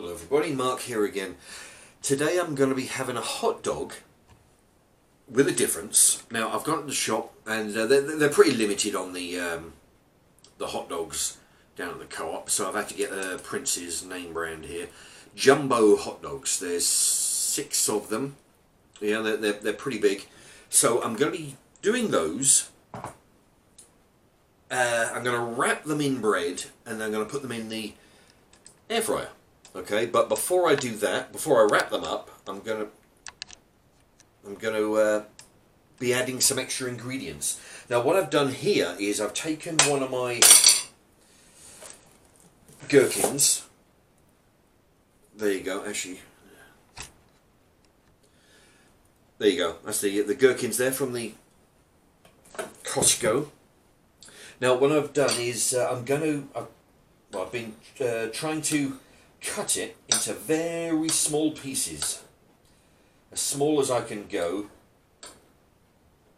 Hello everybody, Mark here again. Today I'm going to be having a hot dog with a difference. Now I've gone to the shop and they're pretty limited on the hot dogs down at the Co-op, so I've had to get Prince's name brand here. Jumbo hot dogs. There's 6 of them. Yeah, they're pretty big. So I'm going to be doing those. I'm going to wrap them in bread and I'm going to put them in the air fryer. Okay, but before I do that, before I wrap them up, I'm gonna be adding some extra ingredients. Now, what I've done here is I've taken one of my gherkins. There you go. Actually, there you go. That's the gherkins there from the Costco. Now, what I've done is I've been trying to cut it into very small pieces, as small as I can go,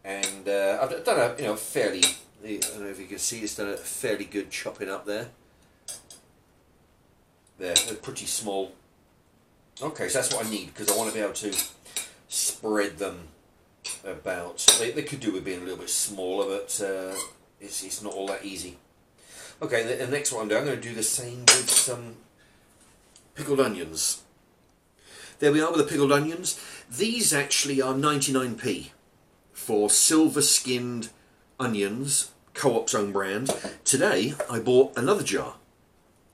and I've done a fairly, I don't know if you can see, it's done a fairly good chopping up there. They're pretty small. Okay, so that's what I need because I want to be able to spread them about. They could do with being a little bit smaller, but it's not all that easy. Okay, the next one I'm going to do the same with some pickled onions. There we are with the pickled onions. These actually are 99p for silver skinned onions, Co-op's own brand. Today I bought another jar.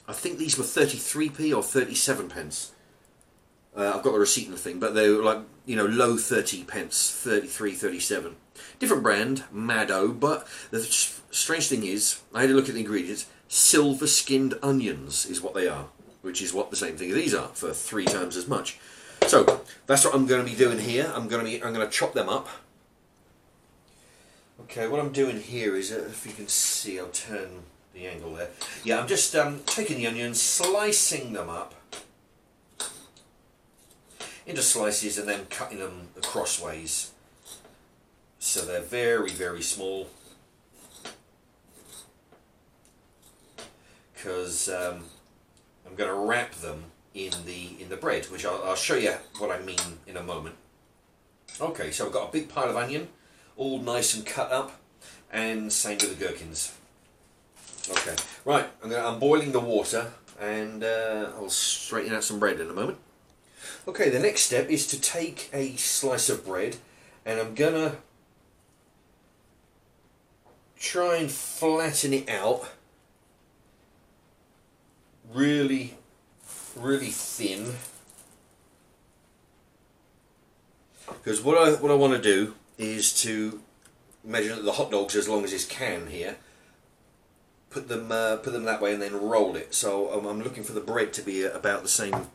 I think these were 33p or 37 pence. I've got the receipt and the thing, but they were like, low 30 pence, 33, 37. Different brand, Maddo, but the strange thing is, I had a look at the ingredients, silver skinned onions is what they are, which is what the same thing these are for 3 times as much. So that's what I'm going to be doing here. I'm going to chop them up. Okay, what I'm doing here is, if you can see, I'll turn the angle there. Yeah, I'm just taking the onions, slicing them up into slices, and then cutting them crossways. So they're very, very small. Because I'm going to wrap them in the bread, which I'll show you what I mean in a moment. Okay, so I've got a big pile of onion, all nice and cut up, and same with the gherkins. Okay, right, I'm boiling the water, and I'll straighten out some bread in a moment. Okay, the next step is to take a slice of bread, and I'm going to try and flatten it out really thin, because what I want to do is to measure the hot dogs as long as this can here, put them that way, and then roll it. So I'm looking for the bread to be about the same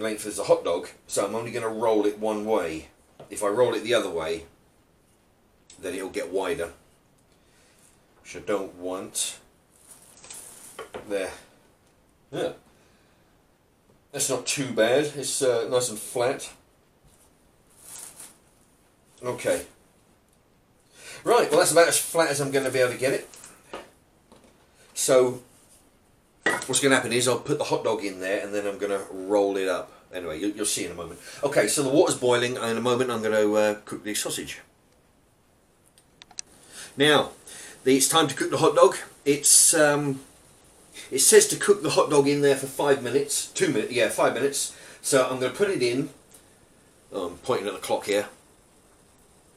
length as the hot dog, so I'm only going to roll it one way. If I roll it the other way, then it'll get wider, which I don't want. There. Yeah. That's not too bad. It's nice and flat. Okay. Right, well that's about as flat as I'm going to be able to get it. So what's going to happen is I'll put the hot dog in there and then I'm going to roll it up. Anyway, you'll see in a moment. Okay, so the water's boiling, and in a moment I'm going to cook the sausage. Now, it's time to cook the hot dog. It says to cook the hot dog in there for 5 minutes. 2 minutes, yeah, 5 minutes. So I'm going to put it in. Oh, I'm pointing at the clock here.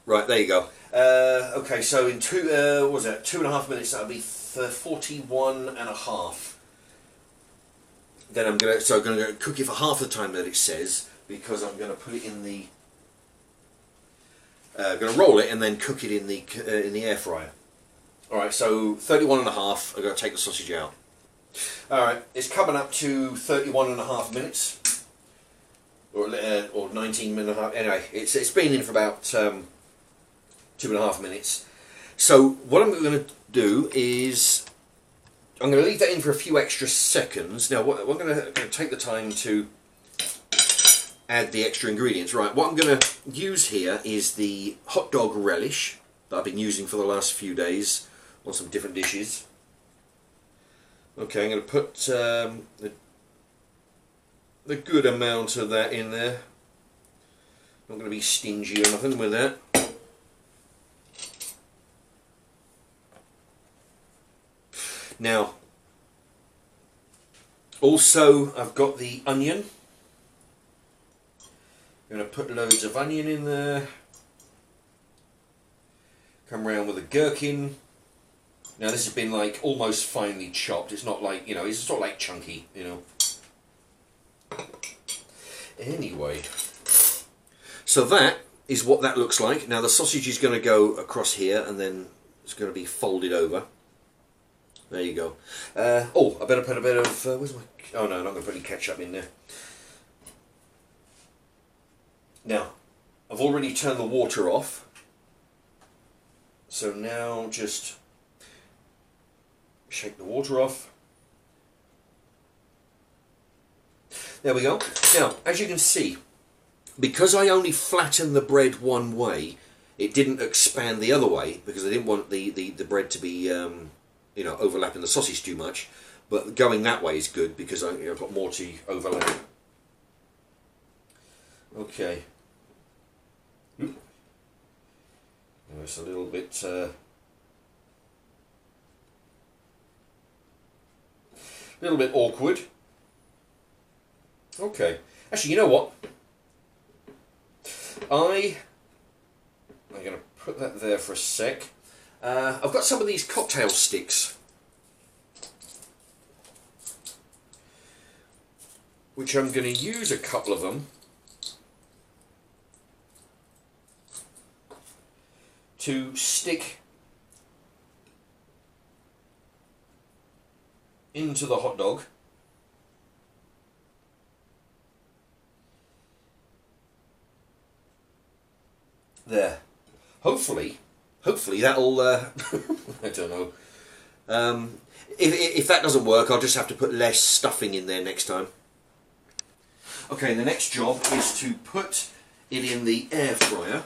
Right, there you go. Okay, so in 2.5 minutes, that'll be 41.5. Then I'm going to cook it for half the time that it says, because I'm going to put it in the. Going to roll it and then cook it in the air fryer. All right, so 31.5. I'm going to take the sausage out. All right, it's coming up to 31.5 minutes, or 19 minutes. Anyway, it's been in for about 2.5 minutes. So what I'm going to do is I'm going to leave that in for a few extra seconds. Now, we're going to take the time to add the extra ingredients. Right, what I'm going to use here is the hot dog relish that I've been using for the last few days on some different dishes. Okay, I'm going to put the good amount of that in there. Not going to be stingy or nothing with that. Now, also I've got the onion. I'm going to put loads of onion in there. Come around with a gherkin. Now this has been like almost finely chopped. It's not like, you know, it's sort of like chunky, you know. Anyway, so that is what that looks like. Now the sausage is going to go across here and then it's going to be folded over. There you go. Oh, I better put a bit of, where's my, oh no, I'm not going to put any ketchup in there. Now, I've already turned the water off. So now just shake the water off. There we go. Now, as you can see, because I only flattened the bread one way, it didn't expand the other way because I didn't want the bread to be, you know, overlapping the sausage too much. But going that way is good because I've got more to overlap. Okay. It's a little bit awkward. Okay. Actually, you know what? I'm going to put that there for a sec. I've got some of these cocktail sticks, which I'm going to use a couple of them to stick into the hot dog. There. Hopefully that'll, I don't know. If that doesn't work, I'll just have to put less stuffing in there next time. Okay, the next job is to put it in the air fryer.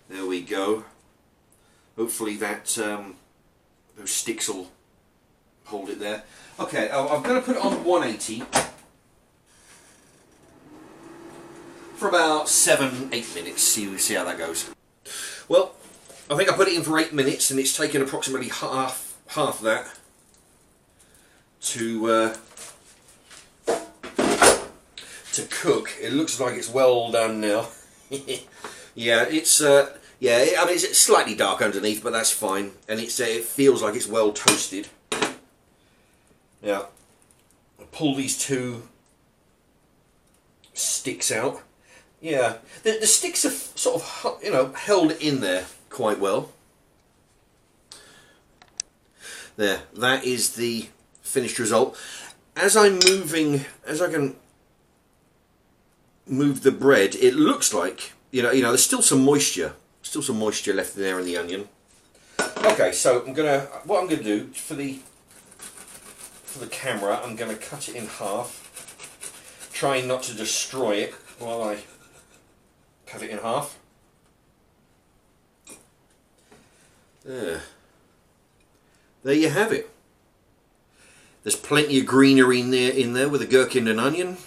There we go. Hopefully that those sticks will hold it there. Okay, I'm going to put it on 180 for about 7-8 minutes. See how that goes. Well, I think I put it in for 8 minutes, and it's taken approximately half that to cook. It looks like it's well done now. Yeah, it's yeah. I mean, it's slightly dark underneath, but that's fine, and it feels like it's well toasted. Now, I'll pull these two sticks out. Yeah, the sticks are sort of, you know, held in there quite well. There, that is the finished result. As I can move the bread, it looks like, you know, there's still some moisture left there in the onion. Okay, so what I'm gonna do for the camera, I'm gonna cut it in half, trying not to destroy it while I cut it in half. There you have it. There's plenty of greenery in there with the gherkin and onion.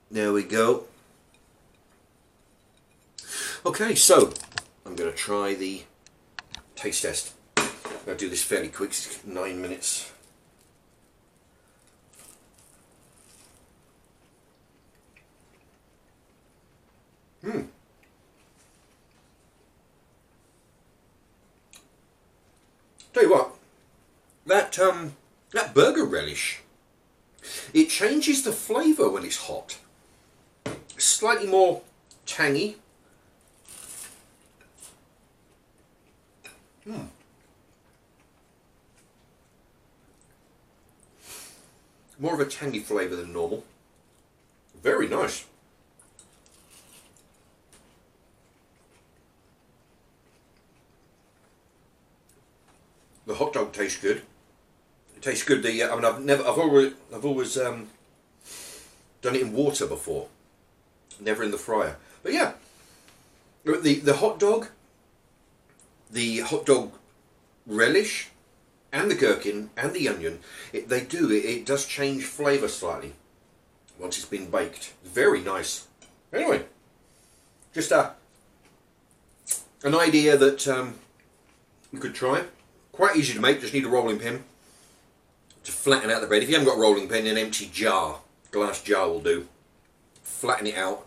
There we go. Okay, so I'm going to try the taste test. I'm going to do this fairly quick, it's 9 minutes. Tell you what, that burger relish, it changes the flavour when it's hot. It's slightly more tangy. More of a tangy flavour than normal. Very nice. The hot dog tastes good. It tastes good. I mean, I've always done it in water before, never in the fryer. But yeah, the hot dog relish and the gherkin and the onion, it does change flavour slightly once it's been baked. Very nice. Anyway, just an idea that you could try. Quite easy to make, just need a rolling pin to flatten out the bread. If you haven't got a rolling pin, an empty jar, glass jar will do. Flatten it out.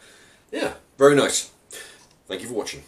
Yeah, very nice. Thank you for watching.